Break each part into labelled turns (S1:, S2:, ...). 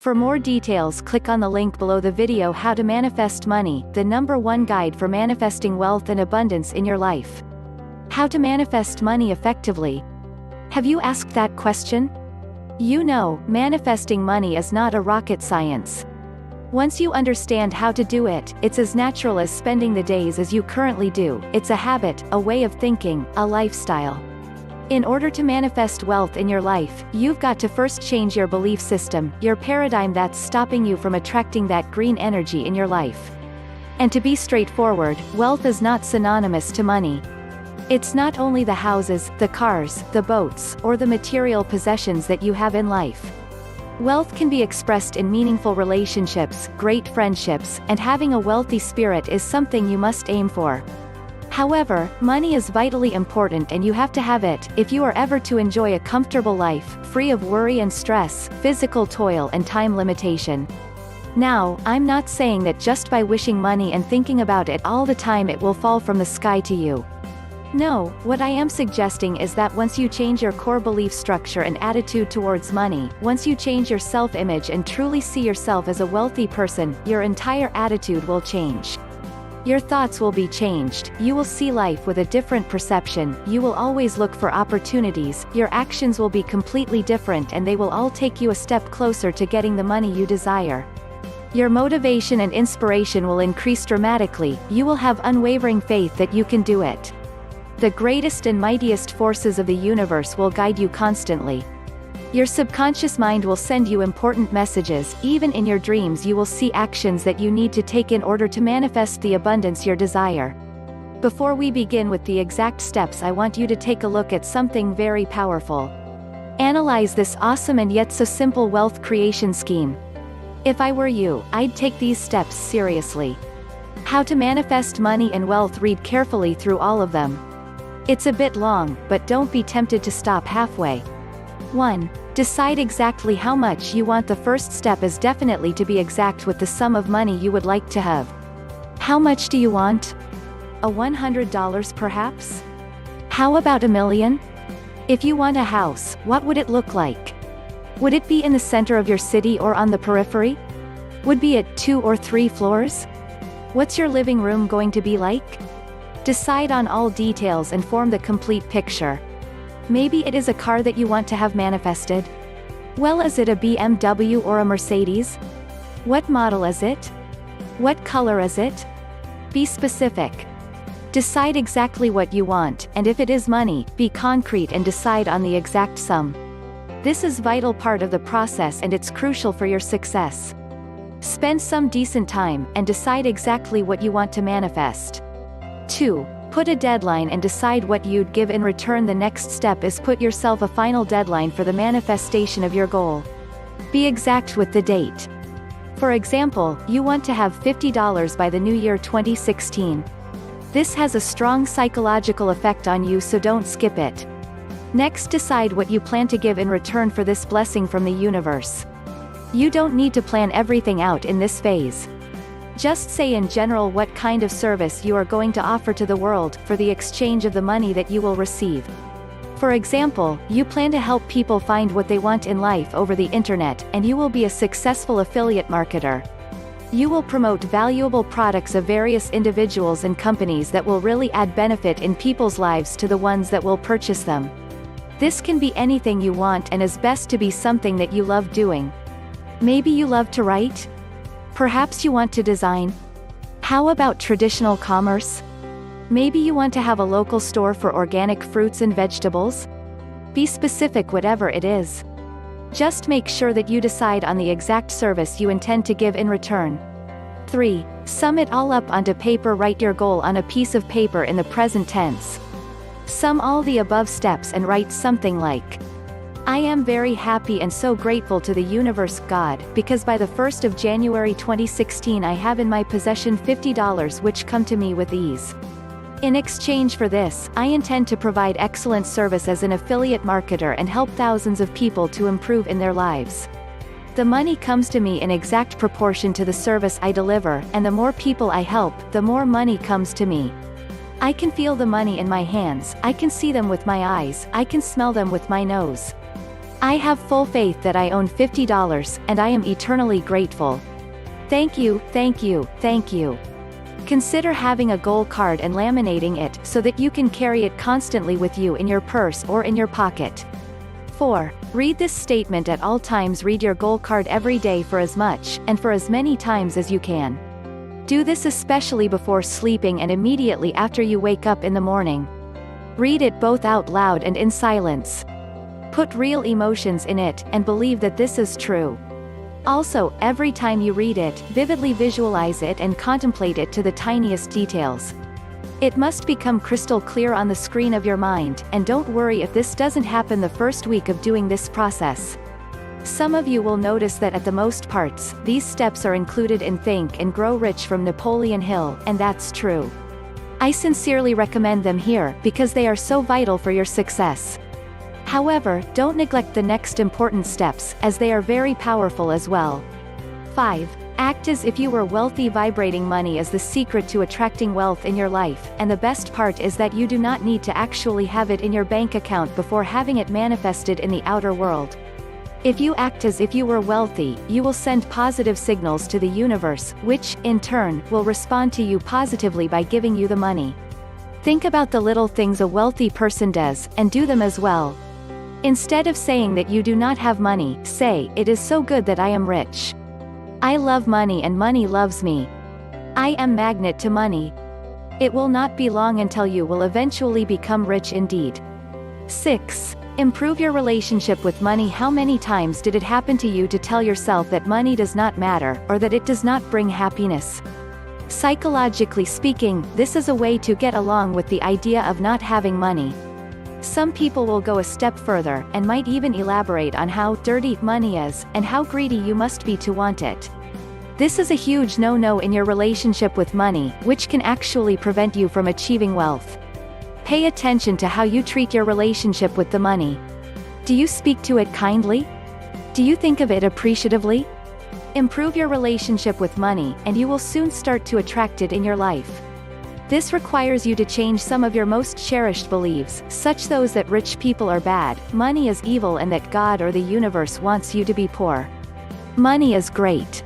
S1: For more details, click on the link below the video. How to manifest money, the #1 guide for manifesting wealth and abundance in your life. How to manifest money effectively. Have you asked that question? You know, manifesting money is not a rocket science. Once you understand how to do it, it's as natural as spending the days as you currently do. It's a habit, a way of thinking, a lifestyle. In order to manifest wealth in your life, you've got to first change your belief system, your paradigm that's stopping you from attracting that green energy in your life. And to be straightforward, wealth is not synonymous to money. It's not only the houses, the cars, the boats, or the material possessions that you have in life. Wealth can be expressed in meaningful relationships, great friendships, and having a wealthy spirit is something you must aim for. However, money is vitally important and you have to have it, if you are ever to enjoy a comfortable life, free of worry and stress, physical toil and time limitation. Now, I'm not saying that just by wishing money and thinking about it all the time it will fall from the sky to you. No, what I am suggesting is that once you change your core belief structure and attitude towards money, once you change your self-image and truly see yourself as a wealthy person, your entire attitude will change. Your thoughts will be changed, you will see life with a different perception, you will always look for opportunities, your actions will be completely different and they will all take you a step closer to getting the money you desire. Your motivation and inspiration will increase dramatically, you will have unwavering faith that you can do it. The greatest and mightiest forces of the universe will guide you constantly. Your subconscious mind will send you important messages, even in your dreams you will see actions that you need to take in order to manifest the abundance you desire. Before we begin with the exact steps, I want you to take a look at something very powerful. Analyze this awesome and yet so simple wealth creation scheme. If I were you, I'd take these steps seriously. How to manifest money and wealth. Read carefully through all of them. It's a bit long, but don't be tempted to stop halfway. 1. Decide exactly how much you want. The first step is definitely to be exact with the sum of money you would like to have. How much do you want? $100 perhaps? How about $1 million? If you want a house, what would it look like? Would it be in the center of your city or on the periphery? Would be at 2 or 3 floors? What's your living room going to be like? Decide on all details and form the complete picture. Maybe it is a car that you want to have manifested. Well, is it a BMW or a Mercedes? What model is it? What color is it? Be specific. Decide exactly what you want, and if it is money, be concrete and decide on the exact sum. This is a vital part of the process and it's crucial for your success. Spend some decent time, and decide exactly what you want to manifest. 2. Put a deadline and decide what you'd give in return. The next step is put yourself a final deadline for the manifestation of your goal. Be exact with the date. For example, you want to have $50 by the new year 2016. This has a strong psychological effect on you, so don't skip it. Next, decide what you plan to give in return for this blessing from the universe. You don't need to plan everything out in this phase. Just say in general what kind of service you are going to offer to the world, for the exchange of the money that you will receive. For example, you plan to help people find what they want in life over the internet, and you will be a successful affiliate marketer. You will promote valuable products of various individuals and companies that will really add benefit in people's lives to the ones that will purchase them. This can be anything you want and is best to be something that you love doing. Maybe you love to write? Perhaps you want to design? How about traditional commerce? Maybe you want to have a local store for organic fruits and vegetables? Be specific whatever it is. Just make sure that you decide on the exact service you intend to give in return. 3. Sum it all up onto paper. Write your goal on a piece of paper in the present tense. Sum all the above steps and write something like, I am very happy and so grateful to the universe, God, because by the 1st of January 2016 I have in my possession $50 which come to me with ease. In exchange for this, I intend to provide excellent service as an affiliate marketer and help thousands of people to improve in their lives. The money comes to me in exact proportion to the service I deliver, and the more people I help, the more money comes to me. I can feel the money in my hands, I can see them with my eyes, I can smell them with my nose. I have full faith that I own $50, and I am eternally grateful. Thank you, thank you, thank you. Consider having a goal card and laminating it so that you can carry it constantly with you in your purse or in your pocket. 4. Read this statement at all times. Read your goal card every day for as much, and for as many times as you can. Do this especially before sleeping and immediately after you wake up in the morning. Read it both out loud and in silence. Put real emotions in it, and believe that this is true. Also, every time you read it, vividly visualize it and contemplate it to the tiniest details. It must become crystal clear on the screen of your mind, and don't worry if this doesn't happen the first week of doing this process. Some of you will notice that at the most parts, these steps are included in Think and Grow Rich from Napoleon Hill, and that's true. I sincerely recommend them here, because they are so vital for your success. However, don't neglect the next important steps, as they are very powerful as well. 5. Act as if you were wealthy. Vibrating money is the secret to attracting wealth in your life, and the best part is that you do not need to actually have it in your bank account before having it manifested in the outer world. If you act as if you were wealthy, you will send positive signals to the universe, which, in turn, will respond to you positively by giving you the money. Think about the little things a wealthy person does, and do them as well. Instead of saying that you do not have money, say, "It is so good that I am rich. I love money and money loves me. I am magnet to money." It will not be long until you will eventually become rich indeed. 6. Improve your relationship with money. How many times did it happen to you to tell yourself that money does not matter, or that it does not bring happiness? Psychologically speaking, this is a way to get along with the idea of not having money. Some people will go a step further, and might even elaborate on how dirty money is, and how greedy you must be to want it. This is a huge no-no in your relationship with money, which can actually prevent you from achieving wealth. Pay attention to how you treat your relationship with the money. Do you speak to it kindly? Do you think of it appreciatively? Improve your relationship with money, and you will soon start to attract it in your life. This requires you to change some of your most cherished beliefs, such those that rich people are bad, money is evil, and that God or the universe wants you to be poor. Money is great.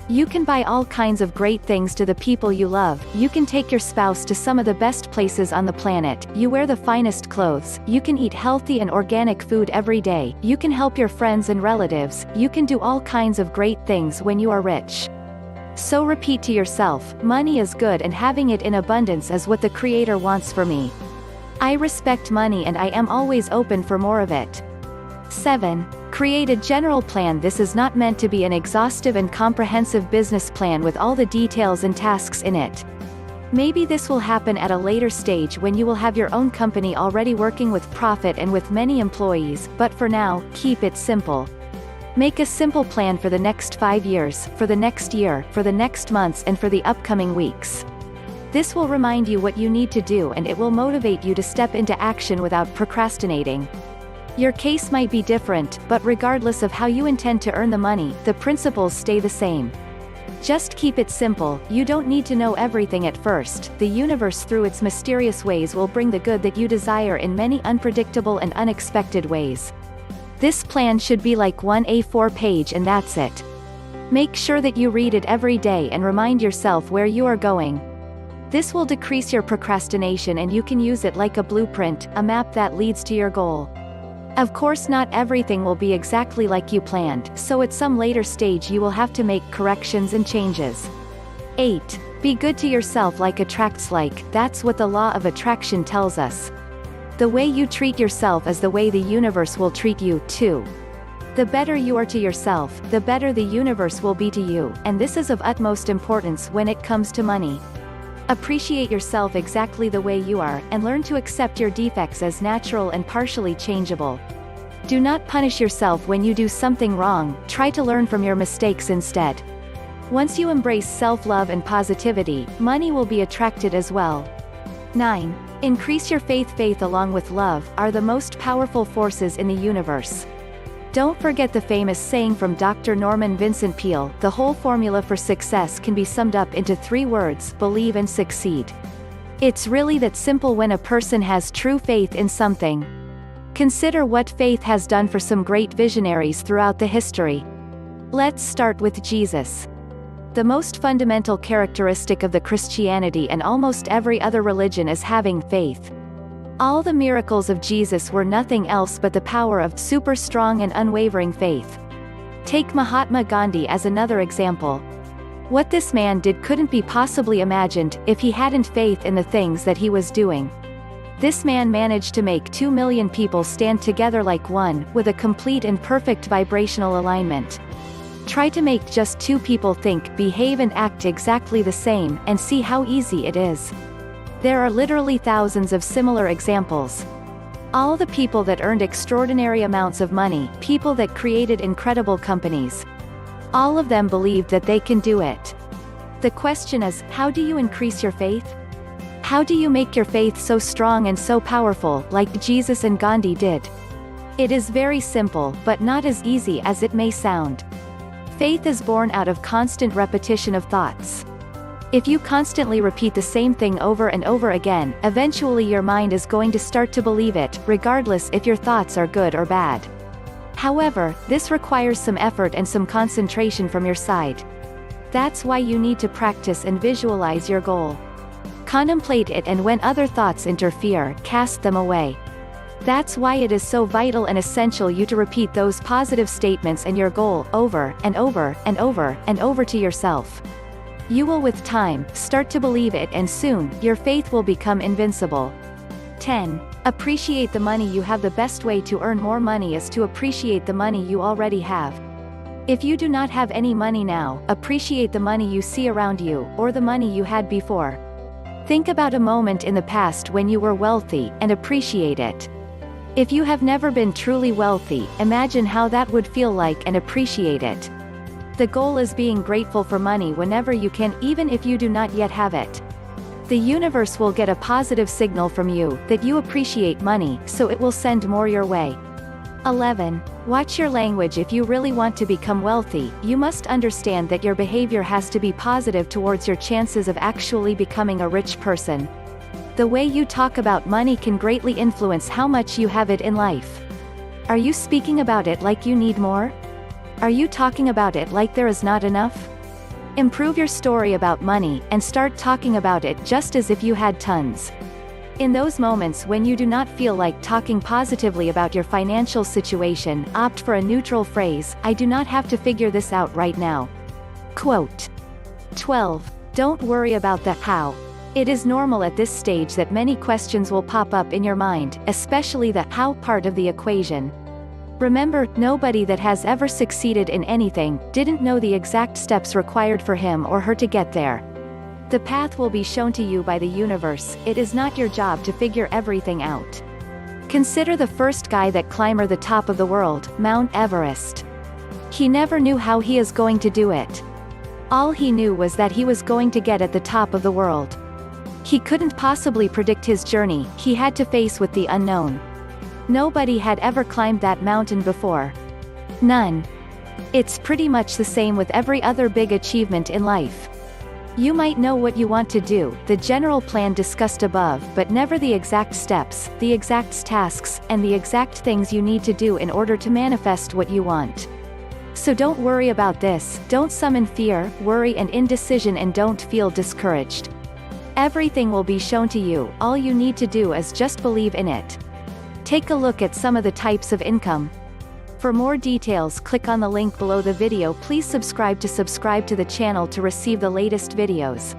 S1: You can buy all kinds of great things to the people you love. You can take your spouse to some of the best places on the planet. You wear the finest clothes. You can eat healthy and organic food every day. You can help your friends and relatives. You can do all kinds of great things when you are rich. So repeat to yourself, money is good and having it in abundance is what the Creator wants for me. I respect money and I am always open for more of it. 7. Create a general plan. This is not meant to be an exhaustive and comprehensive business plan with all the details and tasks in it. Maybe this will happen at a later stage when you will have your own company already working with profit and with many employees, but for now, keep it simple. Make a simple plan for the next 5 years, for the next year, for the next months, and for the upcoming weeks. This will remind you what you need to do, and it will motivate you to step into action without procrastinating. Your case might be different, but regardless of how you intend to earn the money, the principles stay the same. Just keep it simple. You don't need to know everything at first. The universe through its mysterious ways will bring the good that you desire in many unpredictable and unexpected ways. This plan should be like one A4 page and that's it. Make sure that you read it every day and remind yourself where you are going. This will decrease your procrastination and you can use it like a blueprint, a map that leads to your goal. Of course, not everything will be exactly like you planned, so at some later stage you will have to make corrections and changes. 8. Be good to yourself. Like attracts like, that's what the law of attraction tells us. The way you treat yourself is the way the universe will treat you, too. The better you are to yourself, the better the universe will be to you, and this is of utmost importance when it comes to money. Appreciate yourself exactly the way you are, and learn to accept your defects as natural and partially changeable. Do not punish yourself when you do something wrong. Try to learn from your mistakes instead. Once you embrace self-love and positivity, money will be attracted as well. 9. Increase your faith. Faith along with love are the most powerful forces in the universe. Don't forget the famous saying from Dr. Norman Vincent Peale, the whole formula for success can be summed up into 3 words: believe and succeed. It's really that simple when a person has true faith in something. Consider what faith has done for some great visionaries throughout the history. Let's start with Jesus. The most fundamental characteristic of the Christianity and almost every other religion is having faith. All the miracles of Jesus were nothing else but the power of super strong and unwavering faith. Take Mahatma Gandhi as another example. What this man did couldn't be possibly imagined if he hadn't faith in the things that he was doing. This man managed to make 2 million people stand together like one, with a complete and perfect vibrational alignment. Try to make just 2 people think, behave and act exactly the same, and see how easy it is. There are literally thousands of similar examples. All the people that earned extraordinary amounts of money, people that created incredible companies. All of them believed that they can do it. The question is, how do you increase your faith? How do you make your faith so strong and so powerful, like Jesus and Gandhi did? It is very simple, but not as easy as it may sound. Faith is born out of constant repetition of thoughts. If you constantly repeat the same thing over and over again, eventually your mind is going to start to believe it, regardless if your thoughts are good or bad. However, this requires some effort and some concentration from your side. That's why you need to practice and visualize your goal. Contemplate it, and when other thoughts interfere, cast them away. That's why it is so vital and essential you to repeat those positive statements and your goal, over, and over, and over, and over to yourself. You will with time, start to believe it, and soon, your faith will become invincible. 10. Appreciate the money you have. The best way to earn more money is to appreciate the money you already have. If you do not have any money now, appreciate the money you see around you, or the money you had before. Think about a moment in the past when you were wealthy, and appreciate it. If you have never been truly wealthy, imagine how that would feel like and appreciate it. The goal is being grateful for money whenever you can, even if you do not yet have it. The universe will get a positive signal from you that you appreciate money, so it will send more your way. 11. Watch your language. If you really want to become wealthy, you must understand that your behavior has to be positive towards your chances of actually becoming a rich person. The way you talk about money can greatly influence how much you have it in life. Are you speaking about it like you need more? Are you talking about it like there is not enough? Improve your story about money, and start talking about it just as if you had tons. In those moments when you do not feel like talking positively about your financial situation, opt for a neutral phrase, "I do not have to figure this out right now." Quote. 12. Don't worry about the how. It is normal at this stage that many questions will pop up in your mind, especially the how part of the equation. Remember, nobody that has ever succeeded in anything didn't know the exact steps required for him or her to get there. The path will be shown to you by the universe. It is not your job to figure everything out. Consider the first guy that climber the top of the world, Mount Everest. He never knew how he is going to do it. All he knew was that he was going to get at the top of the world. He couldn't possibly predict his journey. He had to face with the unknown. Nobody had ever climbed that mountain before. None. It's pretty much the same with every other big achievement in life. You might know what you want to do, the general plan discussed above, but never the exact steps, the exact tasks, and the exact things you need to do in order to manifest what you want. So don't worry about this, don't summon fear, worry and indecision, and don't feel discouraged. Everything will be shown to you. All you need to do is just believe in it. Take a look at some of the types of income. For more details, click on the link below the video. Please subscribe to the channel to receive the latest videos.